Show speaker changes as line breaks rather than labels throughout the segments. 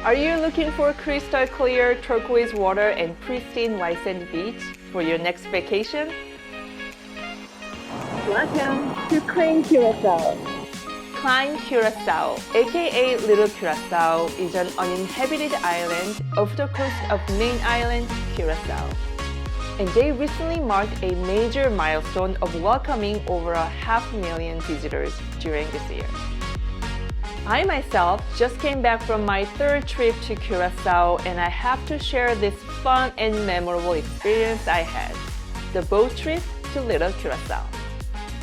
Are you looking for crystal clear turquoise water and pristine white sand beach for your next vacation? Welcome to Klein Curacao. Klein Curacao, a.k.a. Little Curacao, is an uninhabited island off the coast of main island, Curacao. And they recently marked a major milestone of welcoming over 500,000 visitors during this year. I myself just came back from my third trip to Curacao, and I have to share this fun and memorable experience I had, the boat trip to Little Curacao.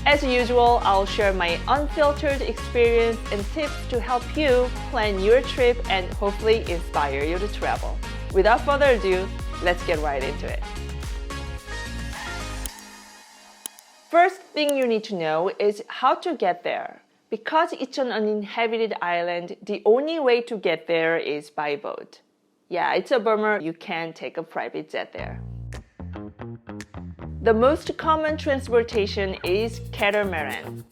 As usual, I'll share my unfiltered experience and tips to help you plan your trip and hopefully inspire you to travel. Without further ado, let's get right into it. First thing you need to know is how to get there. Because it's an uninhabited island, the only way to get there is by boat. Yeah, it's a bummer you can't take a private jet there. The most common transportation is catamaran,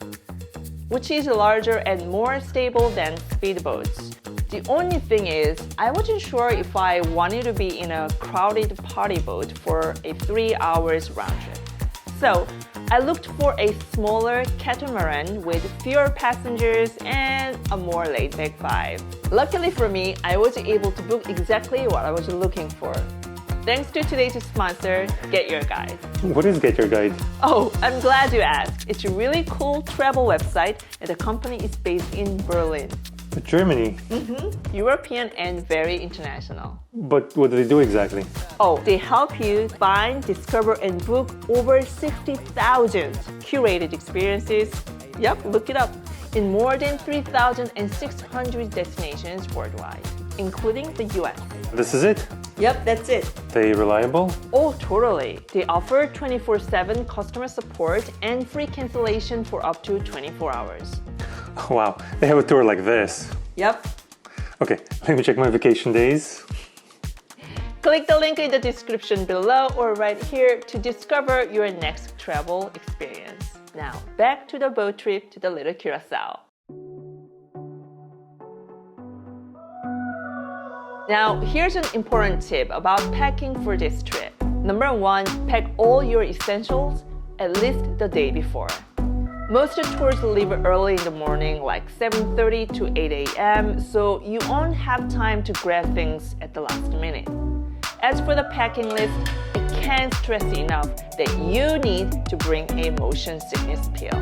which is larger and more stable than speedboats. The only thing is, I wasn't sure if I wanted to be in a crowded party boat for a 3 hours round trip. So, I looked for a smaller catamaran with fewer passengers and a more laid-back vibe. Luckily for me, I was able to book exactly what I was looking for. Thanks to today's sponsor, Get Your Guide.
What is Get Your Guide?
Oh, I'm glad you asked. It's a really cool travel website and the company is based in Berlin.
Germany?
European and very international.
But what do they do exactly?
Oh, they help you find, discover, and book over 60,000 curated experiences. Yep, look it up. In more than 3,600 destinations worldwide, including the US.
This is it?
Yep, that's it.
They reliable?
Oh, totally. They offer 24/7 customer support and free cancellation for up to 24 hours.
Wow, they have a tour like this.
Yep.
Okay, let me check my vacation days.
Click the link in the description below or right here to discover your next travel experience. Now, back to the boat trip to the Little Curacao. Now, here's an important tip about packing for this trip. Number 1, pack all your essentials at least the day before. Most tours leave early in the morning, like 7:30 to 8 a.m., so you won't have time to grab things at the last minute. As for the packing list, I can't stress enough that you need to bring a motion sickness pill.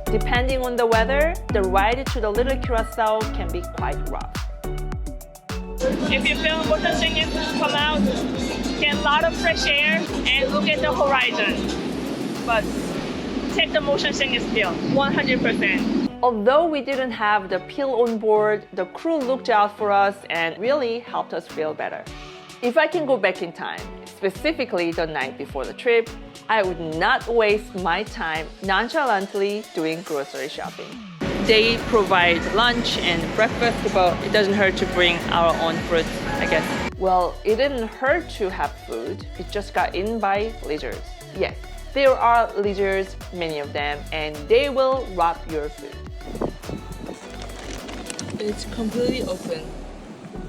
Depending on the weather, the ride to the Little Curacao can be quite rough. If you feel motion sickness come out, get a lot of fresh air and look at the horizon. But take the motion sickness pill, 100%. Although we didn't have the pill on board, the crew looked out for us and really helped us feel better. If I can go back in time, specifically the night before the trip, I would not waste my time nonchalantly doing grocery shopping. They provide lunch and breakfast, but it doesn't hurt to bring our own fruit, I guess. Well, it didn't hurt to have food. It just got eaten by lizards. Yes, there are lizards, many of them, and they will rob your food. It's completely open.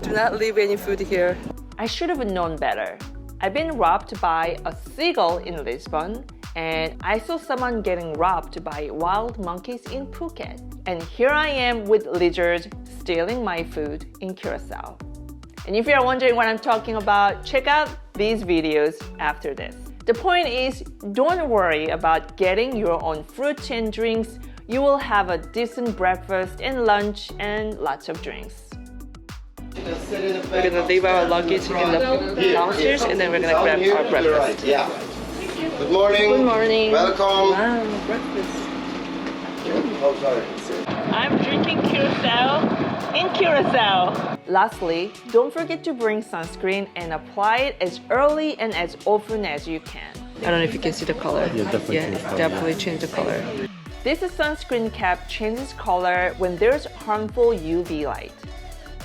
Do not leave any food here. I should have known better. I've been robbed by a seagull in Lisbon, and I saw someone getting robbed by wild monkeys in Phuket. And here I am with lizards stealing my food in Curacao. And if you're wondering what I'm talking about, check out these videos after this. The point is, don't worry about getting your own fruits and drinks. You will have a decent breakfast and lunch and lots of drinks. We're gonna leave our luggage in the downstairs and then we're gonna grab our breakfast.
Yeah. Good morning.
Good morning.
Welcome.
Wow, breakfast.
Oh, sorry.
I'm drinking Curacao in Curacao. Lastly, don't forget to bring sunscreen and apply it as early and as often as you can. I don't know if you can see the color.
Yeah, definitely
change the color. This sunscreen cap changes color when there's harmful UV light.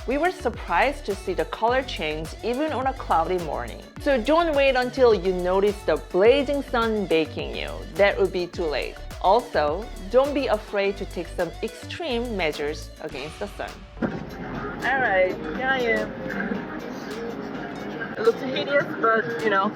We were surprised to see the color change even on a cloudy morning. So don't wait until you notice the blazing sun baking you. That would be too late. Also, don't be afraid to take some extreme measures against the sun. Alright, here I am. It looks hideous, but you know,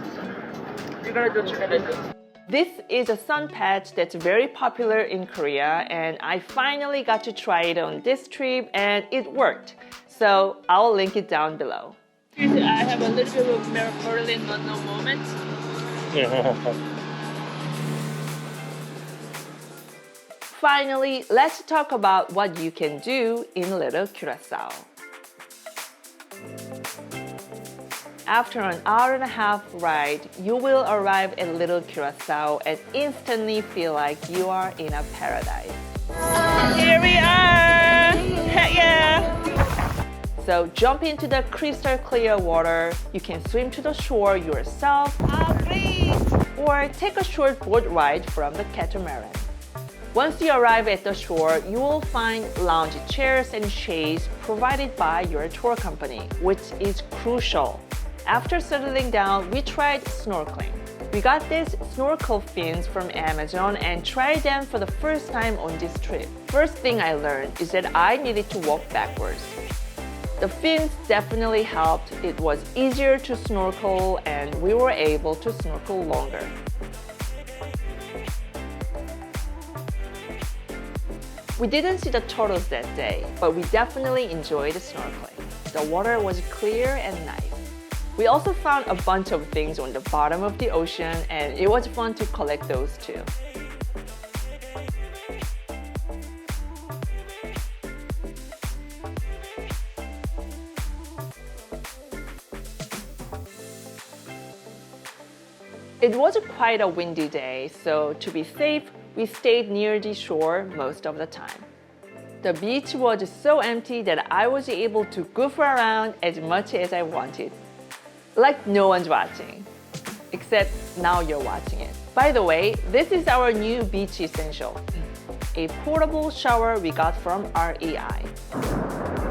you gotta do what you gotta do. This is a sun patch that's very popular in Korea, and I finally got to try it on this trip and it worked. So I'll link it down below. I have a little bit of Marilyn Monroe moment. Finally, let's talk about what you can do in Little Curacao. After an hour-and-a-half ride, you will arrive at Little Curacao and instantly feel like you are in a paradise. Here we are! Heck yeah! So jump into the crystal clear water. You can swim to the shore yourself, or take a short boat ride from the catamaran. Once you arrive at the shore, you will find lounge chairs and shades provided by your tour company, which is crucial. After settling down, we tried snorkeling. We got these snorkel fins from Amazon and tried them for the first time on this trip. First thing I learned is that I needed to walk backwards. The fins definitely helped. It was easier to snorkel and we were able to snorkel longer. We didn't see the turtles that day, but we definitely enjoyed the snorkeling. The water was clear and nice. We also found a bunch of things on the bottom of the ocean, and it was fun to collect those too. It was quite a windy day, so to be safe, we stayed near the shore most of the time. The beach was so empty that I was able to goof around as much as I wanted. Like no one's watching. Except now you're watching it. By the way, this is our new beach essential. A portable shower we got from REI.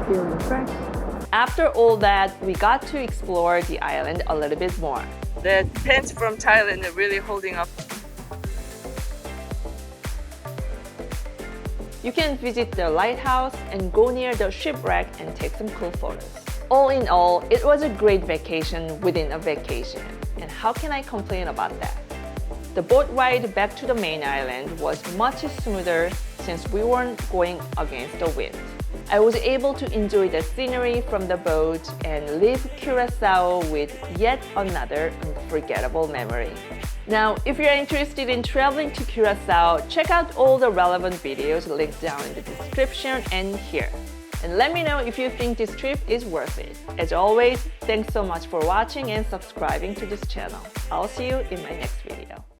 Feeling fresh. After all that, we got to explore the island a little bit more. The pants from Thailand are really holding up. You can visit the lighthouse and go near the shipwreck and take some cool photos. All in all, it was a great vacation within a vacation. And how can I complain about that? The boat ride back to the main island was much smoother since we weren't going against the wind. I was able to enjoy the scenery from the boat and leave Curacao with yet another unforgettable memory. Now, if you're interested in traveling to Curacao, check out all the relevant videos linked down in the description and here. And let me know if you think this trip is worth it. As always, thanks so much for watching and subscribing to this channel. I'll see you in my next video.